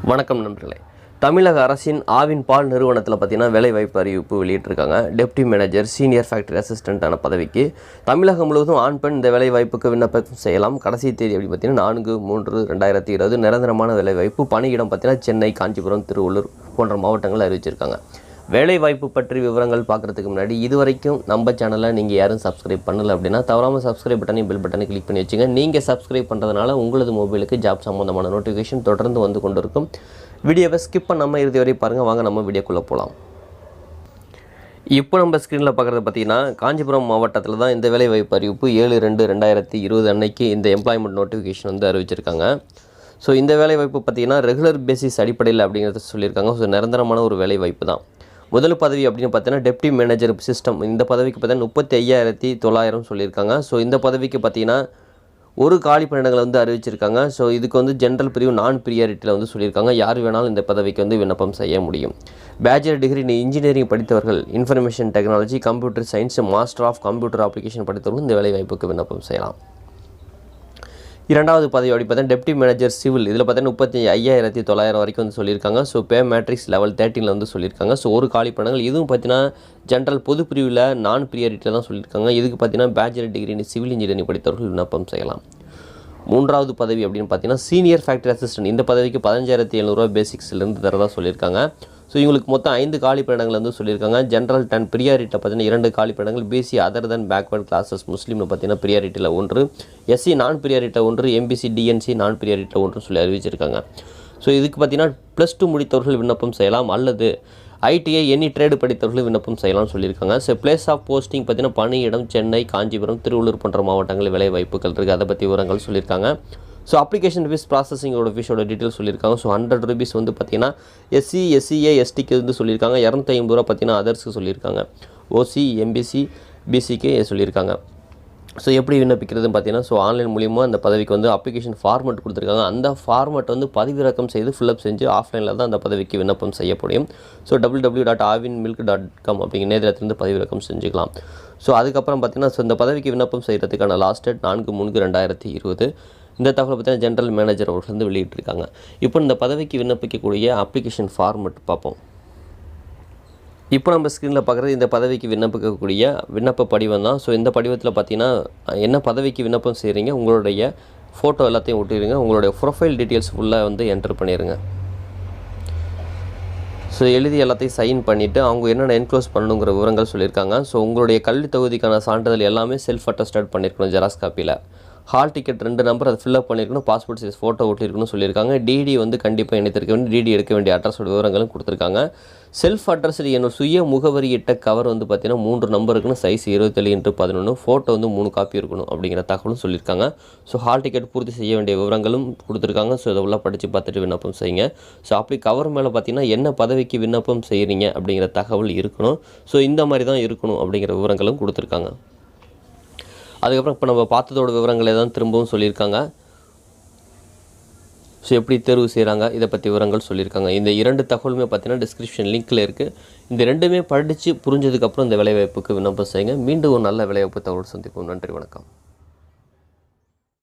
வணக்கம் நண்பர்களே. தமிழக அரசின் ஆவின் பால் நிறுவனத்தில் பார்த்தீங்கன்னா வேலைவாய்ப்பு அறிவிப்பு வெளியிட்டிருக்காங்க. டெப்டி மேனேஜர் சீனியர் ஃபேக்டரி அசிஸ்டண்ட்டான பதவிக்கு தமிழகம் முழுவதும் ஆண் பெண் இந்த வேலைவாய்ப்புக்கு விண்ணப்பம் செய்யலாம். கடைசி தேதி எப்படி பார்த்தீங்கன்னா 4/3/2020. நிரந்தரமான வேலைவாய்ப்பு. பணியிடம் பார்த்தீங்கன்னா சென்னை, காஞ்சிபுரம், திருவள்ளூர் போன்ற மாவட்டங்கள் அறிவிச்சிருக்காங்க. வேலைவாய்ப்பு பற்றி விவரங்கள் பார்க்குறதுக்கு முன்னாடி இதுவரைக்கும் நம்ம சேனலை நீங்கள் யாரும் சப்ஸ்கிரைப் பண்ணலை அப்படின்னா தவறாமல் சப்ஸ்கிரைப் பட்டனையும் பெல் பட்டனை கிளிக் பண்ணி வச்சுங்க. நீங்கள் சப்ஸ்கிரைப் பண்ணுறதுனால உங்களது மொபைலுக்கு ஜாப் சம்மந்தமான நோட்டிஃபிகேஷன் தொடர்ந்து வந்து கொண்டு இருக்கும். வீடியோவை ஸ்கிப் பண்ணாமல் இறுதி வரை பாருங்கள். வாங்க நம்ம வீடியோக்குள்ளே போகலாம். இப்போ நம்ம ஸ்க்ரீனில் பார்க்குறது பார்த்திங்கன்னா காஞ்சிபுரம் மாவட்டத்தில் தான் இந்த வேலைவாய்ப்பு அறிவிப்பு 7/2/2020 அன்னைக்கு இந்த எம்ப்ளாய்மெண்ட் நோட்டிஃபிகேஷன் வந்து அறிவிச்சிருக்காங்க. ஸோ இந்த வேலைவாய்ப்பு பார்த்திங்கன்னா ரெகுலர் பேசிஸ் அடிப்படையில் அப்படிங்கிறத சொல்லியிருக்காங்க. ஸோ நிரந்தரமான ஒரு வேலைவாய்ப்பு தான். முதல் பதவி அப்படின்னு பார்த்தீங்கன்னா டெப்டி மேனேஜர் சிஸ்டம். இந்த பதவிக்கு பார்த்தீங்கன்னா 35,900 சொல்லியிருக்காங்க. ஸோ இந்த பதவிக்கு பார்த்தீங்கன்னா ஒரு காலி பணியிடங்களை வந்து அறிவிச்சிருக்காங்க. ஸோ இதுக்கு வந்து ஜென்ரல் பிரிவு நான் ப்ரியாரிட்டியில் வந்து சொல்லியிருக்காங்க. யார் வேணாலும் இந்த பதவிக்கு வந்து விண்ணப்பம் செய்ய முடியும். பேச்சுலர் டிகிரி இன்ஜினியரிங் படித்தவர்கள், information technology, computer science, master of computer application படித்தவர்கள் இந்த வேலைவாய்ப்புக்கு விண்ணப்பம் செய்யலாம். இரண்டாவது பதவி அப்படி பார்த்தா டெப்டி மேனேஜர் சிவில். இதில் பார்த்தீங்கன்னா 35,900 வரைக்கும் வந்து சொல்லியிருக்காங்க. ஸோ பே மேட்ரிக்ஸ் லெவல் 13 வந்து சொல்லியிருக்காங்க. ஸோ ஒரு காலி பணிகள். இதுவும் பார்த்தீங்கன்னா ஜென்ரல் பொது பிரிவில் நான் ப்ரியாரிட்டியில் தான் சொல்லியிருக்காங்க. இதுக்கு பார்த்தீங்கன்னா பேச்சுலர் டிகிரி சிவில் இன்ஜினியரிங் படித்தவர்கள் விண்ணப்பம் செய்யலாம். மூன்றாவது பதவி அப்படின்னு பார்த்தீங்கன்னா சீனியர் ஃபேக்டரி அசிஸ்டன்ட். இந்த பதவிக்கு 15,700 பேசிக்ஸ்லேருந்து தரதாக சொல்லியிருக்காங்க. ஸோ இவங்களுக்கு மொத்தம் 5 காலி பணியிடங்கள் வந்து சொல்லியிருக்காங்க. ஜென்ரல் 10, ப்ரியாரிட்டியில் பார்த்தீங்கன்னா 2 காலி பணியிடங்கள். பிசி அதர் தென் பேக்வர்ட் கிளாஸஸ் முஸ்லீம்னு பார்த்தீங்கன்னா ப்ரியாரிட்டியில் 1, எஸ்சி நான் ப்ரியாரிட்டியில் 1, எம்பிசி டிஎன்சி நான் ப்ரியாரிட்டியில் 1 சொல்லி அறிவிச்சிருக்காங்க. ஸோ இதுக்கு பார்த்தீங்கன்னா +2 முடித்தவர்கள் விண்ணப்பம் செய்யலாம், அல்லது ஐடிஐ எனி ட்ரேடு படித்தவர்கள் விண்ணப்பம் செய்யலாம்னு சொல்லியிருக்காங்க. ஸோ பிளேஸ் ஆஃப் போஸ்டிங் பார்த்தீங்கன்னா பணியிடம் சென்னை, காஞ்சிபுரம், திருவள்ளூர் போன்ற மாவட்டங்களில் வேலை வாய்ப்புகள் இருக்குது. அதை பற்றி விவரங்கள் சொல்லியிருக்காங்க. ஸோ அப்ளிகேஷன் ஃபீஸ், ப்ராசஸிங்கோட ஃபீஸோட டீட்டெயில் சொல்லியிருக்காங்க. ஸோ 100 ரூபீஸ் வந்து பார்த்தீங்கன்னா எஸ்சி, எஸ்சிஏ, எஸ்டிக்கு வந்து சொல்லியிருக்காங்க. 250 ரூபா பார்த்தீங்கன்னா அதர்ஸ்க்கு சொல்லியிருக்காங்க. ஓசி, எம்பிசி, பிசிக்கு சொல்லியிருக்காங்க. ஸோ எப்படி விண்ணப்பிக்கிறதுன்னு பார்த்தீங்கன்னா ஸோ ஆன்லைன் மூலிமா அந்த பதவிக்கு வந்து அப்ளிகேஷன் ஃபார்மெட் கொடுத்துருக்காங்க. அந்த ஃபார்மெட் வந்து பதிவிறக்கம் செய்து ஃபில்அப் செஞ்சு ஆஃப்லைனில் தான் அந்த பதவிக்கு விண்ணப்பம் செய்ய முடியும். ஸோ www.aavinmilk.com அப்படிங்கிற நேரத்திலிருந்து பதிவிறக்கம் செஞ்சுக்கலாம். ஸோ அதுக்கப்புறம் பார்த்தீங்கன்னா ஸோ இந்த பதவிக்கு விண்ணப்பம் செய்கிறதுக்கான லாஸ்ட் டேட் 4/3/2020. இந்த தகவலை பார்த்தீங்கன்னா ஜென்ரல் மேனேஜர் அவர்கள் வந்து வெளியிட்டிருக்காங்க. இப்போ இந்த பதவிக்கு விண்ணப்பிக்கக்கூடிய அப்ளிகேஷன் ஃபார்மெட் பார்ப்போம். இப்போ நம்ம ஸ்க்ரீனில் பார்க்குறது இந்த பதவிக்கு விண்ணப்பிக்கக்கூடிய விண்ணப்ப படிவம் தான். ஸோ இந்த படிவத்தில் பார்த்தீங்கன்னா என்ன பதவிக்கு விண்ணப்பம் செய்கிறீங்க, உங்களுடைய ஃபோட்டோ எல்லாத்தையும் ஒட்டிடுங்க. உங்களுடைய ப்ரொஃபைல் டீட்டெயில்ஸ் ஃபுல்லாக வந்து என்டர் பண்ணிடுங்க. ஸோ எழுதி எல்லாத்தையும் சைன் பண்ணிவிட்டு அவங்க என்னென்ன என்க்ளோஸ் பண்ணணுங்கிற விவரங்கள் சொல்லியிருக்காங்க. ஸோ உங்களுடைய கல்வி தகுதிக்கான சான்றிதழ் எல்லாமே செல்ஃப் அட்டஸ்டட் பண்ணியிருக்கணும் ஜெராக்ஸ் காப்பியில். ஹால் டிக்கெட் 2 நம்பர் அதை ஃபில்அப் பண்ணியிருக்கணும். பாஸ்போர்ட் சைஸ் ஃபோட்டோ ஒட்டியிருக்கணும்னு சொல்லியிருக்காங்க. டிடி வந்து கண்டிப்பாக இணைத்திருக்க வேண்டிய, டிடி எடுக்க வேண்டிய அட்ரஸோட விவரங்களும் கொடுத்துருக்காங்க. செல்ஃப் அட்ரஸில் என்னோட சுய முகவரியிட்ட கவர் வந்து பார்த்தீங்கன்னா 3 நம்பர் இருக்குன்னு, சைஸ் 27x11, ஃபோட்டோ வந்து 3 காப்பி இருக்கணும் அப்படிங்கிற தகவலும் சொல்லியிருக்காங்க. ஸோ ஹால் டிக்கெட் பூர்த்தி செய்ய வேண்டிய விவரங்களும் கொடுத்துருக்காங்க. ஸோ இதெல்லாம் படித்து பார்த்துட்டு விண்ணப்பம் செய்யுங்க. ஸோ அப்படி கவர் மேலே பார்த்தீங்கன்னா என்ன பதவிக்கு விண்ணப்பம் செய்கிறீங்க அப்படிங்கிற தகவல் இருக்கணும். ஸோ இந்த மாதிரி தான் இருக்கணும் அப்படிங்கிற விவரங்களும் கொடுத்துருக்காங்க. அதுக்கப்புறம் இப்போ நம்ம பார்த்ததோட விவரங்களை தான் திரும்பவும் சொல்லியிருக்காங்க. ஸோ எப்படி தேர்வு செய்கிறாங்க இதை பற்றி விவரங்கள் சொல்லியிருக்காங்க. இந்த 2 தகவலுமே பார்த்தீங்கன்னா டிஸ்கிரிப்ஷன் லிங்க்கில் இருக்குது. இந்த 2மே படித்து புரிஞ்சதுக்கப்புறம் இந்த வேலைவாய்ப்புக்கு விண்ணப்பம் செய்யுங்க. மீண்டும் ஒரு நல்ல வேலைவாய்ப்பு தகவல் சந்திப்போம். நன்றி, வணக்கம்.